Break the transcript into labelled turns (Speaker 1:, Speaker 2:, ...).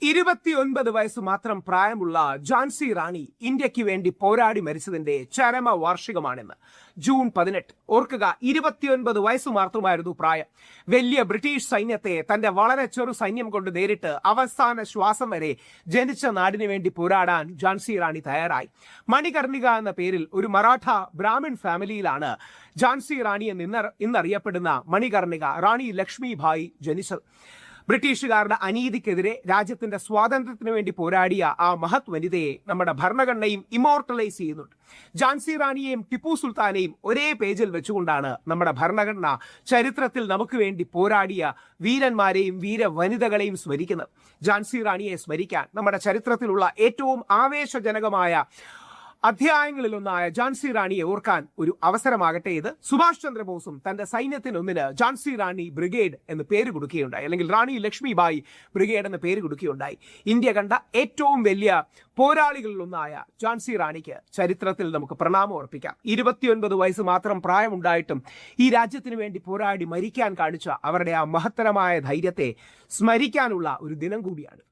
Speaker 1: 29 വയസ്സ് മാത്രം പ്രായമുള്ള ഝാൻസി റാണി ഇന്ത്യക്ക് വേണ്ടി പോരാടി മരിച്ചതിന്റെ ചരമ വാർഷികമാണെന്ന്. ജൂൺ 18. ഓർക്കുക, 29 വയസ്സ് മാത്രമായിരുന്നു പ്രായം. വലിയ ബ്രിട്ടീഷ് സൈന്യത്തെ തന്റെ വളരെ ചെറു സൈന്യം കൊണ്ട് നേരിട്ട് അവസാന ശ്വാസം വരെ ജനിച്ച നാടിനു വേണ്ടി പോരാടാൻ ഝാൻസി റാണി തയ്യാറായി. മണികർണിക എന്ന പേരിൽ ഒരു മറാഠ ബ്രാഹ്മിൺ ഫാമിലിയിലാണ് ഝാൻസി റാണി ഇന്നറിയപ്പെടുന്ന മണികർണിക റാണി ലക്ഷ്മിഭായ് ജനിച്ചത്. ബ്രിട്ടീഷുകാരുടെ അനീതിക്കെതിരെ രാജ്യത്തിന്റെ സ്വാതന്ത്ര്യത്തിന് വേണ്ടി പോരാടിയ ആ മഹത് വനിതയെ നമ്മുടെ ഭരണഘടനയും ഇമോർട്ടലൈസ് ചെയ്യുന്നുണ്ട്. ഝാൻസി റാണിയെയും ടിപ്പു സുൽത്താനെയും ഒരേ പേജിൽ വെച്ചുകൊണ്ടാണ് നമ്മുടെ ഭരണഘടന ചരിത്രത്തിൽ നമുക്ക് വേണ്ടി പോരാടിയ വീരന്മാരെയും വീരവനിതകളെയും സ്മരിക്കുന്നത്. ഝാൻസി റാണിയെ സ്മരിക്കാൻ നമ്മുടെ ചരിത്രത്തിലുള്ള ഏറ്റവും ആവേശജനകമായ അധ്യായങ്ങളിലൊന്നായ ഝാൻസി റാണിയെ ഓർക്കാൻ ഒരു അവസരമാകട്ടെ ഇത്. സുഭാഷ് ചന്ദ്രബോസും തന്റെ സൈന്യത്തിനൊന്നിന് ഝാൻസി റാണി ബ്രിഗേഡ് എന്ന് പേര് കൊടുക്കുകയുണ്ടായി, അല്ലെങ്കിൽ റാണി ലക്ഷ്മിഭായ് ബ്രിഗേഡ് എന്ന് പേര് കൊടുക്കുകയുണ്ടായി. ഇന്ത്യ കണ്ട ഏറ്റവും വലിയ പോരാളികളിലൊന്നായ ഝാൻസി റാണിക്ക് ചരിത്രത്തിൽ നമുക്ക് പ്രണാമം അർപ്പിക്കാം. 29 വയസ്സ് മാത്രം പ്രായമുണ്ടായിട്ടും ഈ രാജ്യത്തിന് വേണ്ടി പോരാടി മരിക്കാൻ കാണിച്ച അവരുടെ ആ മഹത്തരമായ ധൈര്യത്തെ സ്മരിക്കാനുള്ള ഒരു ദിനം കൂടിയാണ്.